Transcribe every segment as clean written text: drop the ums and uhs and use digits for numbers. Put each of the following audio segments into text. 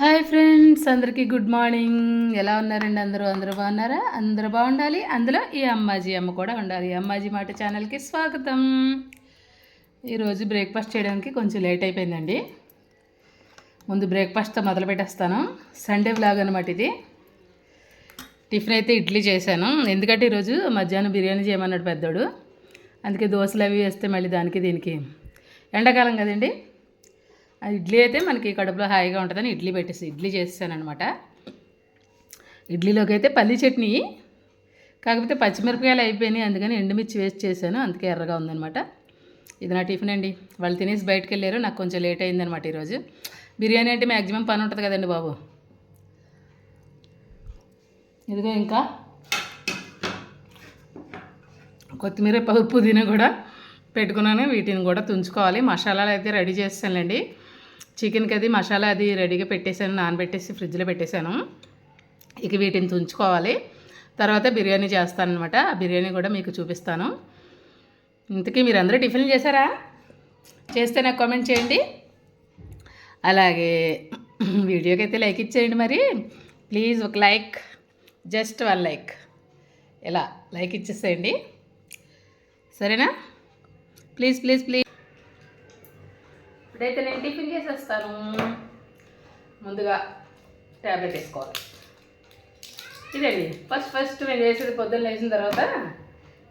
Hi friends, అందరికీ good morning. ఎలా ఉన్నారండి? అందరూ బాగున్నారా? అందరూ బాగుండాలి. అందులో ఈ అమ్మాజీ అమ్మ కూడా ఉండాలి. అమ్మాజీ మాట ఛానల్కి స్వాగతం. ఈరోజు బ్రేక్ఫాస్ట్ చేయడానికి కొంచెం లేట్ అయిపోయిందండి. ముందు బ్రేక్ఫాస్ట్తో మొదలు పెట్టేస్తాను. సండే వ్లాగ్ అనమాట ఇది. టిఫిన్ అయితే ఇడ్లీ చేశాను, ఎందుకంటే ఈరోజు మధ్యాహ్నం బిర్యానీ చేయమన్నాడు పెద్దోడు. అందుకే దోశలు అవి వేస్తే మళ్ళీ దానికి దీనికి ఎండాకాలం కదండి. ఆ ఇడ్లీ అయితే మనకి కడుపులో హాయిగా ఉంటుందని ఇడ్లీ చేసేసాను అనమాట. ఇడ్లీలోకి అయితే పల్లీ చట్నీ, కాకపోతే పచ్చిమిరపకాయలు అయిపోయినాయి, అందుకని ఎండుమిర్చి వేస్ట్ చేశాను, అందుకే ఎర్రగా ఉందనమాట. ఇది నా టిఫిన్ అండి. వాళ్ళు తినేసి బయటకు వెళ్ళారు, నాకు కొంచెం లేట్ అయిందనమాట ఈరోజు. బిర్యానీ అంటే మ్యాక్సిమం పని ఉంటుంది కదండి బాబు. ఇదిగో ఇంకా కొత్తిమీర పుదీనా కూడా పెట్టుకున్నాను, వీటిని కూడా తుంచుకోవాలి. మసాలాలు అయితే రెడీ చేస్తానులేండి. చికెన్కి అది మసాలా అది రెడీగా పెట్టేశాను, నానబెట్టేసి ఫ్రిడ్జ్లో పెట్టేశాను. ఇక వీటిని తుంచుకోవాలి, తర్వాత బిర్యానీ చేస్తానమాట. ఆ బిర్యానీ కూడా మీకు చూపిస్తాను. ఇంతకీ మీరు అందరూ టిఫిన్లు చేశారా? చేస్తే నాకు కామెంట్ చేయండి. అలాగే వీడియోకి అయితే లైక్ ఇచ్చేయండి మరి ప్లీజ్. ఒక లైక్, జస్ట్ 1 లైక్, ఇలా లైక్ ఇచ్చేసేయండి, సరేనా? Please please please. ఇప్పుడైతే నేను టిఫిన్ చేసేస్తాను. ముందుగా ట్యాబ్లెట్ వేసుకోవాలి. ఇదండి ఫస్ట్ నేను చేసేది. పొద్దున్న వేసిన తర్వాత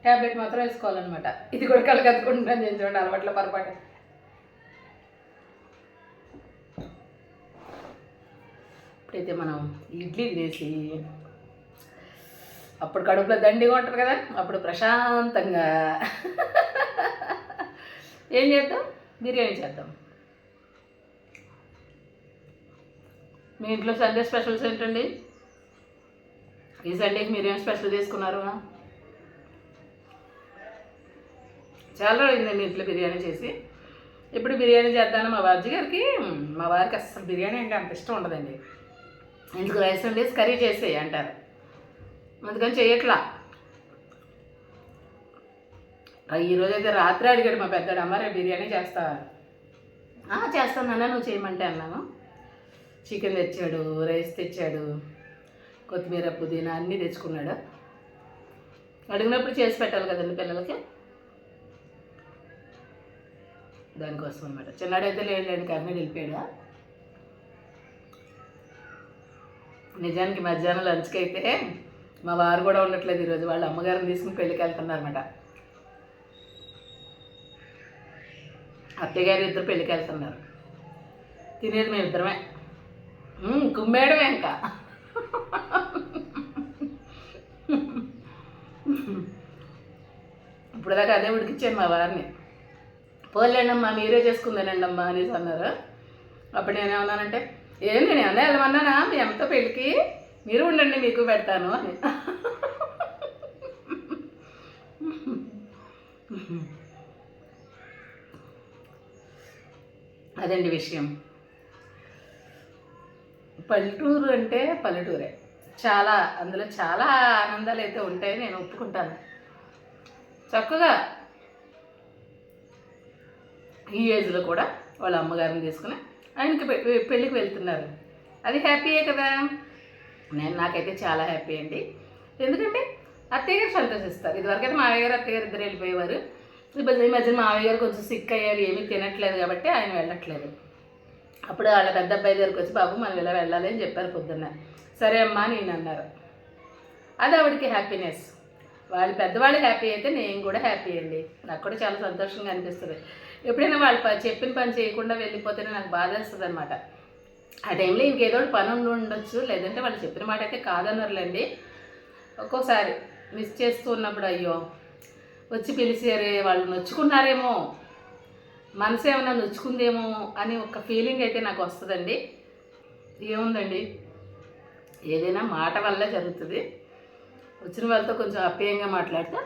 ట్యాబ్లెట్ మాత్రం వేసుకోవాలన్నమాట. ఇది కూడా కలగత్తుకుంటున్నాను నేను, చూడండి అలవాట్ల పొరపాటు. ఇప్పుడైతే మనం ఇడ్లీ వేసి అప్పుడు కడుపులో దండిగా ఉంటుంది కదా, అప్పుడు ప్రశాంతంగా ఏం చేద్దాం, బిర్యానీ చేద్దాం. మీ ఇంట్లో సండే స్పెషల్స్ ఏంటండి? ఈ సండేకి మీరేం స్పెషల్ చేసుకున్నారు? చాలా రోజులైంది మీ ఇంట్లో బిర్యానీ చేసి. ఇప్పుడు బిర్యానీ చేద్దాను. మా వారికి అసలు బిర్యానీ అంటే అంత ఇష్టం ఉండదండి. ఎందుకు రైస్ వండేసి కర్రీ చేసేయి అంటారు, అందుకని చేయట్లా. ఈరోజైతే రాత్రి అడిగాడు మా పెద్దడు, అమ్మ రేపు బిర్యానీ చేస్తావా? చేస్తాను అన్న, నువ్వు చేయమంటే అన్నాను. చికెన్ తెచ్చాడు, రైస్ తెచ్చాడు, కొత్తిమీర పుదీనా అన్నీ తెచ్చుకున్నాడు. అడిగినప్పుడు చేసి పెట్టాలి కదండి పిల్లలకి, దానికోసం అనమాట. చిన్నాడైతే లేడు, కర్నూలు వెళ్ళిపోయాడు. నిజానికి మధ్యాహ్నం లంచ్కి అయితే మా వారు కూడా ఉండట్లేదు ఈరోజు. వాళ్ళ అమ్మగారిని తీసుకుని పెళ్ళికి వెళ్తున్నారన్నమాట. అత్తయ్య గారు ఇద్దరు పెళ్ళికి వెళ్తున్నారు. తినేది మేమిద్దరమే, కుమ్మేయడమే ఇంకా. ఇప్పుడు దాకా అదే ఉడికిచ్చాను మా వారిని. పోలేండమ్మా మీరే చేసుకుందానండి అమ్మా అనేసి అన్నారు. అప్పుడు నేనేమన్నానంటే, నేను ఏమన్నా వెళ్ళమన్నానా మీ అమ్మతో పెళ్ళికి? మీరు ఉండండి మీకు పెడతాను అని. అదండి విషయం. పల్లెటూరు అంటే పల్లెటూరే, అందులో చాలా ఆనందాలు అయితే ఉంటాయి, నేను ఒప్పుకుంటాను. చక్కగా ఈ ఏజ్లో కూడా వాళ్ళ అమ్మగారిని తీసుకుని ఆయనకి పెళ్ళికి వెళ్తున్నారు. అది హ్యాపీయే కదా. నాకైతే చాలా హ్యాపీ అండి. ఎందుకంటే అత్తయ్య గారు సంతోషిస్తారు. ఇదివరకైతే మావయ్య గారు అత్తయ్య గారు ఇద్దరు వెళ్ళిపోయేవారు. ఈ మధ్యన మావయ్య గారు కొంచెం సిక్ అయ్యారు, ఏమీ తినట్లేదు కాబట్టి ఆయన వెళ్ళట్లేదు. అప్పుడు వాళ్ళ పెద్ద అబ్బాయి దగ్గరికి వచ్చి, బాబు మనం ఇలా వెళ్ళాలి అని చెప్పారు పొద్దున్న. సరే అమ్మా నేను అన్నారు. అది ఆవిడకి హ్యాపీనెస్. వాళ్ళు పెద్దవాళ్ళు హ్యాపీ అయితే నేను కూడా హ్యాపీ అండి. నాకు కూడా చాలా సంతోషంగా అనిపిస్తుంది. ఎప్పుడైనా వాళ్ళు చెప్పిన పని చేయకుండా వెళ్ళిపోతేనే నాకు బాధ వేస్తుంది అనమాట. ఆ టైంలో ఇంకేదో పని ఉండొచ్చు, లేదంటే వాళ్ళు చెప్పిన మాట అయితే కాదన్నారులేండి. ఒక్కోసారి మిస్ చేస్తూ ఉన్నప్పుడు అయ్యో వచ్చి పిలిచారే, వాళ్ళు నొచ్చుకున్నారేమో, మనసు ఏమైనా నొచ్చుకుందేమో అని ఒక ఫీలింగ్ అయితే నాకు వస్తుందండి. ఏముందండి, ఏదైనా మాట వల్లే జరుగుతుంది. వచ్చిన వాళ్ళతో కొంచెం అప్యాయంగా మాట్లాడితే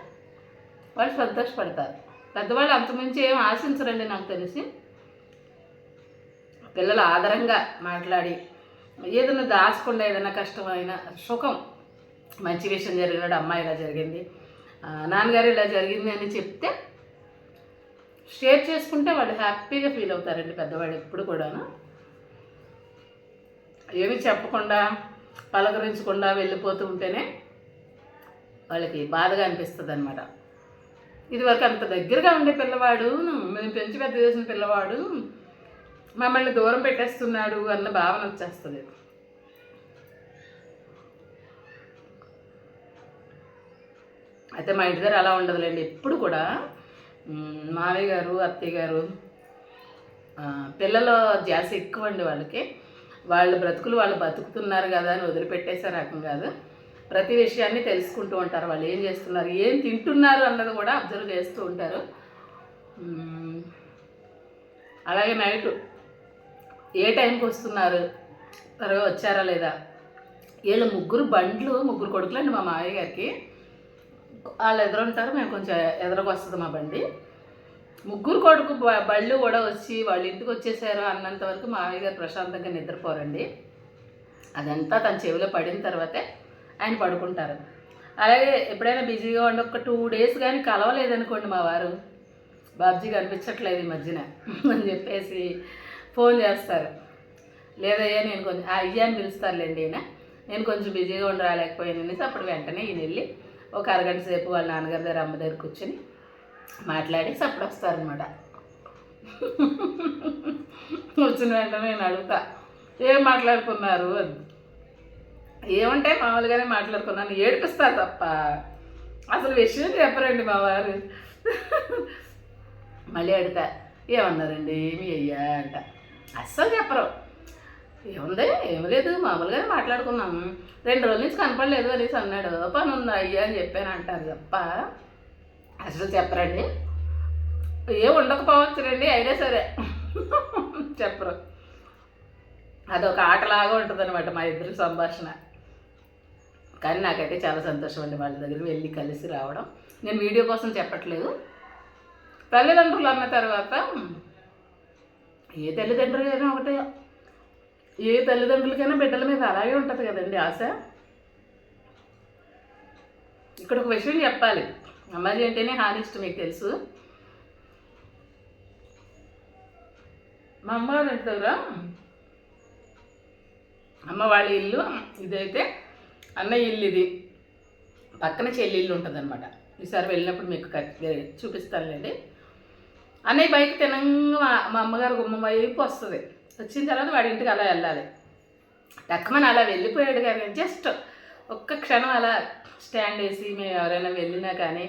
వాళ్ళు సంతోషపడతారు. పెద్దవాళ్ళు అంతమించి ఏం ఆశించరండి నాకు తెలిసి. పిల్లలు ఆదరంగా మాట్లాడి, ఏదైనా దాచకుండా, ఏదైనా కష్టమైన సుఖం, మంచి విషయం జరిగినాడు, అమ్మాయి ఇలా జరిగింది, నాన్నగారు ఇలా జరిగింది అని చెప్తే షేర్ చేసుకుంటే వాళ్ళు హ్యాపీగా ఫీల్ అవుతారండి పెద్దవాళ్ళు ఎప్పుడు కూడాను. ఏమీ చెప్పకుండా పలకరించకుండా వెళ్ళిపోతూ ఉంటేనే వాళ్ళకి బాధగా అనిపిస్తుంది అనమాట. ఇదివరకు అంత దగ్గరగా ఉండే పిల్లవాడు, మేము పెంచి పెద్ద చేసిన పిల్లవాడు మమ్మల్ని దూరం పెట్టేస్తున్నాడు అన్న భావన వచ్చేస్తుంది. అయితే మా ఇంటి దగ్గర అలా ఉండదులేండి. ఎప్పుడు కూడా మావయ్య గారు, అత్తయ్య గారు పిల్లల ధ్యాస ఎక్కువ అండి వాళ్ళకి. వాళ్ళ బ్రతుకులు వాళ్ళు బతుకుతున్నారు కదా అని వదిలిపెట్టేసే రకం కాదు. ప్రతి విషయాన్ని తెలుసుకుంటూ ఉంటారు. వాళ్ళు ఏం చేస్తున్నారు, ఏం తింటున్నారు అన్నది కూడా అబ్జర్వ్ చేస్తూ ఉంటారు. అలాగే నైట్ ఏ టైంకి వస్తున్నారు, త్వరగా వచ్చారా లేదా. వీళ్ళు ముగ్గురు కొడుకులండి మా మావయ్య గారికి. వాళ్ళు ఎదురుంటారు, మేము కొంచెం ఎదురుకు వస్తుంది మా బండి. ముగ్గురు కొడుకు బళ్ళు కూడా వచ్చి వాళ్ళ ఇంటికి వచ్చేసారు అన్నంత వరకు మావయ్య గారు ప్రశాంతంగా నిద్రపోరండి. అదంతా తన చెవిలో పడిన తర్వాతే ఆయన పడుకుంటారు. అలాగే ఎప్పుడైనా బిజీగా ఉండి ఒక 2 days కానీ కలవలేదనుకోండి మా వారు, బాబ్జీ కనిపించట్లేదు ఈ మధ్యన అని చెప్పేసి ఫోన్ చేస్తారు. లేదయ్యా నేను కొంచెం అయ్యా అని పిలుస్తారులేండి ఈయన, నేను కొంచెం బిజీగా ఉండి రాలేకపోయాను అనేసి అప్పుడు వెంటనే ఈయన వెళ్ళి ఒక అరగంట సేపు వాళ్ళ నాన్నగారి దగ్గర అమ్మ దగ్గర కూర్చొని మాట్లాడేసి అప్పుడు వస్తారనమాట. వచ్చిన వెంటనే నేను అడుగుతా, ఏం మాట్లాడుకున్నారు అని. ఏమంటే మామూలుగానే మాట్లాడుకున్నాను, ఏడిపిస్తారు తప్ప అసలు విషయం చెప్పరండి మా వారు. మళ్ళీ అడుగుతా, ఏమన్నారండి మీ అయ్యా అంట. అస్సలు చెప్పరు. ఏముంది, ఏమి లేదు, మామూలుగానే మాట్లాడుకున్నాము, 2 రోజుల నుంచి కనపడలేదు అనేసి అన్నాడు, పని ఉందా అయ్యా అని చెప్పాను అంటారు తప్ప అసలు చెప్పరండి. ఏం ఉండకపోవచ్చునండి, అయినా సరే చెప్పరు. అదొక ఆటలాగా ఉంటుంది అనమాట మా ఇద్దరి సంభాషణ. కానీ నాకైతే చాలా సంతోషం అండి వాళ్ళ దగ్గరికి వెళ్ళి కలిసి రావడం. నేను వీడియో కోసం చెప్పట్లేదు. తల్లిదండ్రులు అన్న తర్వాత ఏ తల్లిదండ్రులైనా ఒకటే, ఏ తల్లిదండ్రులకైనా బిడ్డల మీద అలాగే ఉంటుంది కదండి ఆశ. ఇక్కడ ఒక విషయం చెప్పాలి, అమ్మాయి అంటేనే హానెస్ట్, మీకు తెలుసు. మా అమ్మగారు ఇంటి దగ్గర, అమ్మ వాళ్ళ ఇల్లు ఇదైతే అన్నయ్య ఇల్లు, ఇది పక్కన చెల్లి ఇల్లు ఉంటుంది అనమాట. ఈసారి వెళ్ళినప్పుడు మీకు చూపిస్తానులేండి. అన్నయ్య బైక్ తినంగా మా అమ్మగారు గుమ్మ వైపు వస్తుంది. వచ్చిన తర్వాత వాడి ఇంటికి అలా వెళ్ళాలి. టక్కమని అలా వెళ్ళిపోయాడు కానీ జస్ట్ ఒక్క క్షణం అలా స్టాండ్ వేసి మేము ఎవరైనా వెళ్ళినా కానీ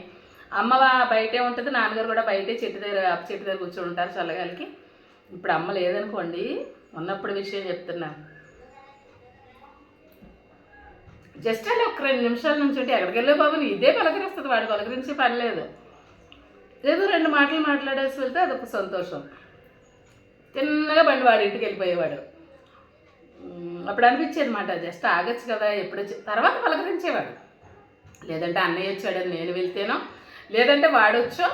అమ్మ బయటే ఉంటుంది, నాన్నగారు కూడా బయటే చెట్టు దగ్గర కూర్చొని ఉంటారు చల్లగాలికి. ఇప్పుడు అమ్మ లేదనుకోండి, ఉన్నప్పుడు విషయం చెప్తున్నాను, జస్ట్ అలా ఒక 2 నిమిషాల నుంచి ఉంటే ఎక్కడికి వెళ్ళే బాబు ఇదే పలకరిస్తుంది, వాడు పలకరించి పని లేదు. ఏదో 2 మాటలు మాట్లాడేసి వెళ్తే అదొక సంతోషం. తిన్నగా బండి వాడి ఇంటికి వెళ్ళిపోయేవాడు. అప్పుడు అనిపించేది మాట, జస్ట్ ఆగచ్చు కదా, ఎప్పుడు తర్వాత పలకరించేవాడు. లేదంటే అన్నయ్య వచ్చాడని నేను వెళ్తేనో, లేదంటే వాడొచ్చో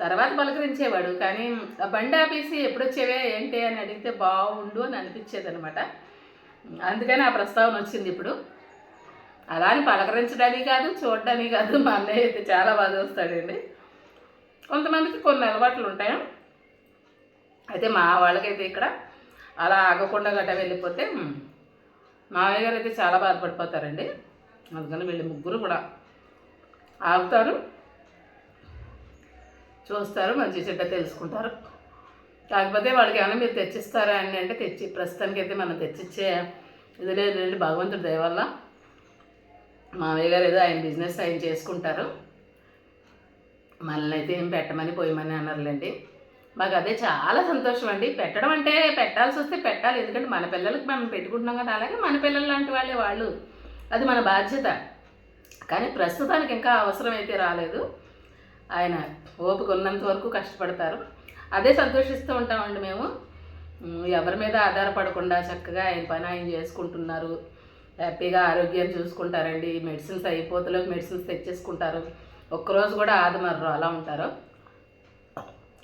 తర్వాత పలకరించేవాడు. కానీ ఆ బండి ఆపేసి ఎప్పుడు వచ్చేవే ఏంటి అని అడిగితే బాగుండు అని అనిపించేది అనమాట. అందుకని ఆ ప్రస్తావన వచ్చింది ఇప్పుడు. అలా అని పలకరించడానికి కాదు, చూడడానికి కాదు. మా అన్నయ్య అయితే చాలా బాగా వస్తాడండి. కొంతమందికి కొన్ని అలవాట్లు ఉంటాయి. అయితే మా వాళ్ళకైతే ఇక్కడ అలా ఆగకుండా గట్ట వెళ్ళిపోతే మావయ్య గారు అయితే చాలా బాధపడిపోతారండి. అందుకని వీళ్ళు ముగ్గురు కూడా ఆగుతారు, చూస్తారు, మంచి చెడ్డ తెలుసుకుంటారు. కాకపోతే వాళ్ళకి ఏమైనా మీరు తెచ్చిస్తారా అని అంటే ప్రస్తుతానికి అయితే మనం తెచ్చిచ్చే ఇది లేదండి. భగవంతుడి దయ వల్ల మావయ్య గారు ఏదో ఆయన బిజినెస్ ఆయన చేసుకుంటారు. మనల్ని అయితే ఏం పెట్టమని పోయమని అన్నారులేండి. మాకు అదే చాలా సంతోషం అండి. పెట్టడం అంటే పెట్టాల్సి వస్తే పెట్టాలి, ఎందుకంటే మన పిల్లలకి మనం పెట్టుకుంటున్నాం కదా. అలాగే మన పిల్లలు లాంటి వాళ్ళే వాళ్ళు, అది మన బాధ్యత. కానీ ప్రస్తుతానికి ఇంకా అవసరం అయితే రాలేదు. ఆయన ఓపిక ఉన్నంత వరకు కష్టపడతారు, అదే సంతోషిస్తూ ఉంటామండి మేము. ఎవరి మీద ఆధారపడకుండా చక్కగా ఆయన పని ఆయన చేసుకుంటున్నారు, హ్యాపీగా ఆరోగ్యాన్ని చూసుకుంటారండి. మెడిసిన్స్ అయిపోతలోకి మెడిసిన్స్ తెచ్చేసుకుంటారు, ఒక్కరోజు కూడా ఆదమర్రు, అలా ఉంటారు.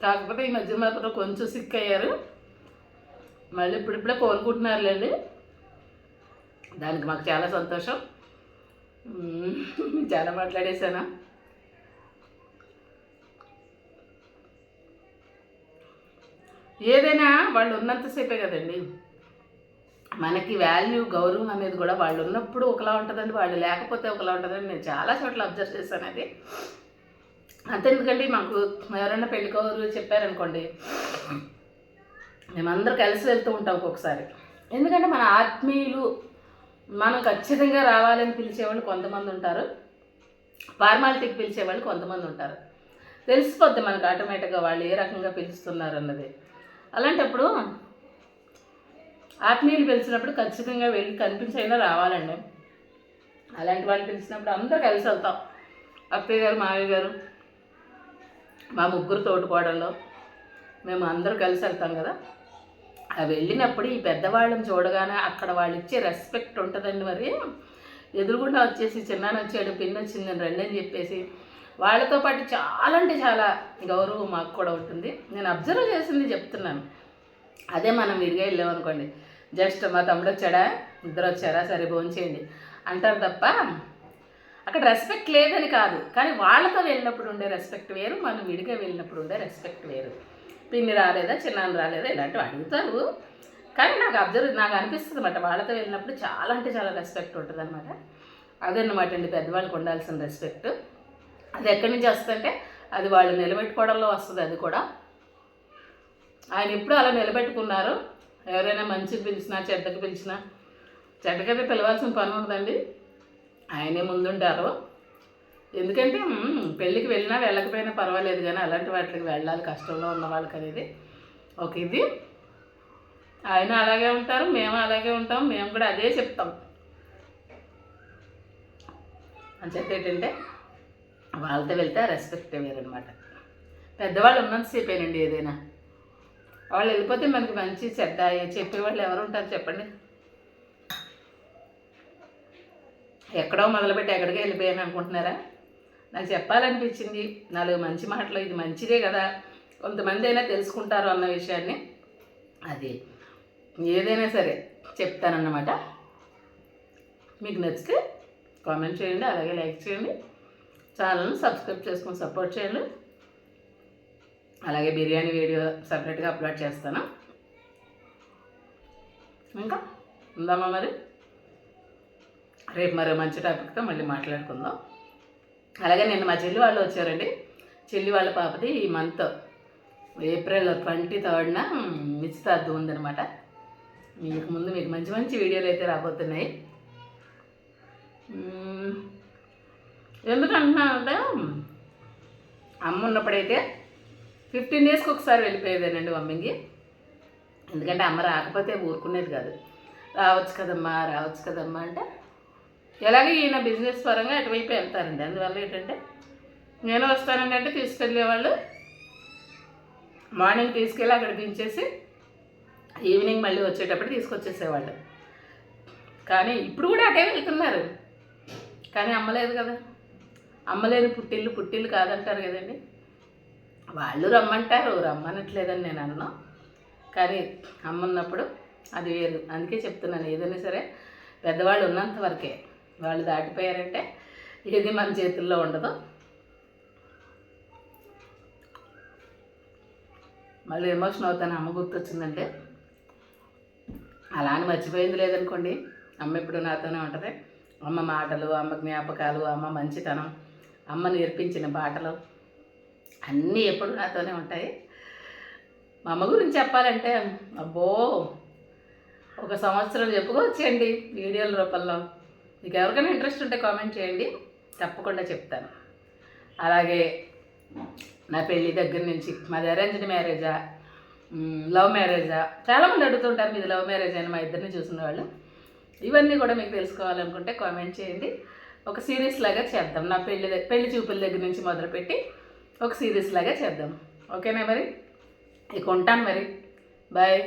కాకపోతే ఈ మధ్య మాత్రం కొంచెం సిక్ అయ్యారు, మళ్ళీ ఇప్పుడిప్పుడే కోలుకుంటున్నారులేండి. దానికి మాకు చాలా సంతోషం. చాలా మాట్లాడేశాను. ఏదైనా వాళ్ళు ఉన్నంతసేపే కదండి. మనకి వాల్యూ గౌరవం అనేది కూడా వాళ్ళు ఉన్నప్పుడు ఒకలా ఉంటుందండి, వాళ్ళు లేకపోతే ఒకలా ఉంటుందని నేను చాలా చోట్ల అబ్జర్వ్ చేశాను. అది అంతెందుకండి, మాకు ఎవరైనా పెళ్ళికోరు చెప్పారనుకోండి, మేమందరూ కలిసి వెళ్తూ ఉంటాం ఒక్కొక్కసారి. ఎందుకంటే మన ఆత్మీయులు మనం ఖచ్చితంగా రావాలని పిలిచేవాళ్ళు కొంతమంది ఉంటారు, ఫార్మాలిటీకి పిలిచేవాళ్ళు కొంతమంది ఉంటారు. తెలిసిపోద్ది మనకు ఆటోమేటిక్గా వాళ్ళు ఏ రకంగా పిలుస్తున్నారు అన్నది. అలాంటప్పుడు ఆత్మీయులు పిలిచినప్పుడు ఖచ్చితంగా వెళ్ళి కనిపించైనా రావాలండి. అలాంటి వాళ్ళు పిలిచినప్పుడు అందరూ కలిసి వెళ్తాం. అత్తయ్య గారు, మావయ్య గారు, మా ముగ్గురు తోటికోడల్లో మేము అందరూ కలిసి వెళ్తాం కదా. అవి వెళ్ళినప్పుడు ఈ పెద్దవాళ్ళని చూడగానే అక్కడ వాళ్ళు ఇచ్చే రెస్పెక్ట్ ఉంటుందండి. మరి ఎదురుగుండా వచ్చేసి చిన్నాన్న వచ్చాడు, పిన్ని వచ్చిందని రండి అని చెప్పేసి వాళ్ళతో పాటు చాలా అంటే చాలా గౌరవం మాకు కూడా ఉంటుంది. నేను అబ్జర్వ్ చేసింది చెప్తున్నాను. అదే మనం విడిగా వెళ్ళామనుకోండి, జస్ట్ మా తమ్ముడు వచ్చాడా, ఇద్దరు వచ్చారా, సరే భోంచేయండి అంటారు తప్ప అక్కడ రెస్పెక్ట్ లేదని కాదు. కానీ వాళ్ళతో వెళ్ళినప్పుడు ఉండే రెస్పెక్ట్ వేరు, మనం విడిగా వెళ్ళినప్పుడు ఉండే రెస్పెక్ట్ వేరు. పిన్ని రాలేదా, చిన్నాన్న రాలేదా ఇలాంటివి అడుగుతారు. కానీ నాకు అనిపిస్తుంది అన్నమాట, వాళ్ళతో వెళ్ళినప్పుడు చాలా అంటే చాలా రెస్పెక్ట్ ఉంటుంది అనమాట. అదన్నమాట అండి పెద్దవాళ్ళకి ఉండాల్సిన రెస్పెక్ట్. అది ఎక్కడి నుంచి వస్తుందంటే అది వాళ్ళు నిలబెట్టుకోవడంలో వస్తుంది. అది కూడా ఆయన ఎప్పుడు అలా నిలబెట్టుకున్నారు. ఎవరైనా మంచికి పిలిచినా చెడ్డకి పిలిచినా, చెడ్డకైతే పిలవాల్సిన పని ఉందండి, ఆయనే ముందుంటారు. ఎందుకంటే పెళ్ళికి వెళ్ళినా వెళ్ళకపోయినా పర్వాలేదు, కానీ అలాంటి వాటికి వెళ్ళాలి కష్టంలో ఉన్న వాళ్ళకి అనేది ఒక ఇది. ఆయన అలాగే ఉంటారు, మేము అలాగే ఉంటాం, మేము కూడా అదే చెప్తాం. అని చెప్పేటంటే వాళ్ళతో వెళ్తే రెస్పెక్ట్ వేరనమాట. పెద్దవాళ్ళు ఉన్నంతసేపేనండి ఏదైనా. వాళ్ళు వెళ్ళిపోతే మనకి మంచి చెడ్డ చెప్పేవాళ్ళు ఎవరు ఉంటారు చెప్పండి. ఎక్కడో మొదలుపెట్టి ఎక్కడికి వెళ్ళిపోయాను అనుకుంటున్నారా? నాకు చెప్పాలనిపించింది 4 మంచి మాటలు, ఇది మంచిదే కదా, కొంతమంది అయినా తెలుసుకుంటారు అన్న విషయాన్ని. అది ఏదైనా సరే చెప్తానన్నమాట. మీకు నచ్చితే కామెంట్ చేయండి, అలాగే లైక్ చేయండి, ఛానల్ని సబ్స్క్రైబ్ చేసుకొని సపోర్ట్ చేయండి. అలాగే బిర్యానీ వీడియో సపరేట్గా అప్లోడ్ చేస్తాను. ఇంకా ఉందామా మరి, రేపు మరో మంచి టాపిక్తో మళ్ళీ మాట్లాడుకుందాం. అలాగే నిన్న మా చెల్లి వాళ్ళు వచ్చారండి. చెల్లి వాళ్ళ పాపది ఈ మంత్ ఏప్రిల్ 23న నిశ్చితార్థం ఉందనమాట. మీకు మంచి మంచి వీడియోలు అయితే రాబోతున్నాయి. ఎందుకంటున్నానంటే అమ్మ ఉన్నప్పుడైతే 15 డేస్కి ఒకసారి వెళ్ళిపోయేదేనండి మమ్మీకి. ఎందుకంటే అమ్మ రాకపోతే ఊరుకునేది కాదు. రావచ్చు కదమ్మా అంటే ఎలాగే ఈయన బిజినెస్ పరంగా అటువైపు వెళ్తారండి. అందువల్ల ఏంటంటే నేను వస్తానండి అంటే తీసుకెళ్ళేవాళ్ళు. మార్నింగ్ తీసుకెళ్ళి అక్కడ దించేసి ఈవినింగ్ మళ్ళీ వచ్చేటప్పుడు తీసుకొచ్చేసేవాళ్ళు. కానీ ఇప్పుడు కూడా అటే వెళ్తున్నారు. కానీ అమ్మలేదు కదా, అమ్మలేని పుట్టిల్లు కాదంటారు కదండి. వాళ్ళు రమ్మంటారు, రమ్మనట్లేదని నేను అన్నా. కానీ అమ్మ ఉన్నప్పుడు అది వేరు. అందుకే చెప్తున్నాను, ఏదైనా సరే పెద్దవాళ్ళు ఉన్నంత వరకే. వాళ్ళు దాటిపోయారంటే ఏది మన చేతుల్లో ఉండదు. మళ్ళీ ఎమోషన్ అవుతాను అమ్మ గుర్తొచ్చిందంటే. అలా అని మర్చిపోయింది లేదనుకోండి, అమ్మ ఎప్పుడు నాతోనే ఉంటుంది. అమ్మ మాటలు, అమ్మ జ్ఞాపకాలు, అమ్మ మంచితనం, అమ్మ నేర్పించిన బాటలు అన్నీ ఎప్పుడు నాతోనే ఉంటాయి. మా అమ్మ గురించి చెప్పాలంటే అబ్బో 1 సంవత్సరం చెప్పుకోవచ్చండి వీడియోల రూపంలో. మీకు ఎవరికైనా ఇంట్రెస్ట్ ఉంటే కామెంట్ చేయండి, తప్పకుండా చెప్తాను. అలాగే నా పెళ్ళి దగ్గర నుంచి మాది అరేంజ్డ్ మ్యారేజా, లవ్ మ్యారేజా, చాలామంది అడుగుతుంటారు మీది లవ్ మ్యారేజ్ అని మా ఇద్దరిని చూసిన వాళ్ళు. ఇవన్నీ కూడా మీకు తెలుసుకోవాలనుకుంటే కామెంట్ చేయండి. ఒక సిరీస్ లాగా చేద్దాం. నా పెళ్లి చూపుల దగ్గర నుంచి మొదలుపెట్టి ఒక సిరీస్ లాగా చేద్దాం. ఓకేనా మరి? ఇక ఉంటాను మరి. బాయ్.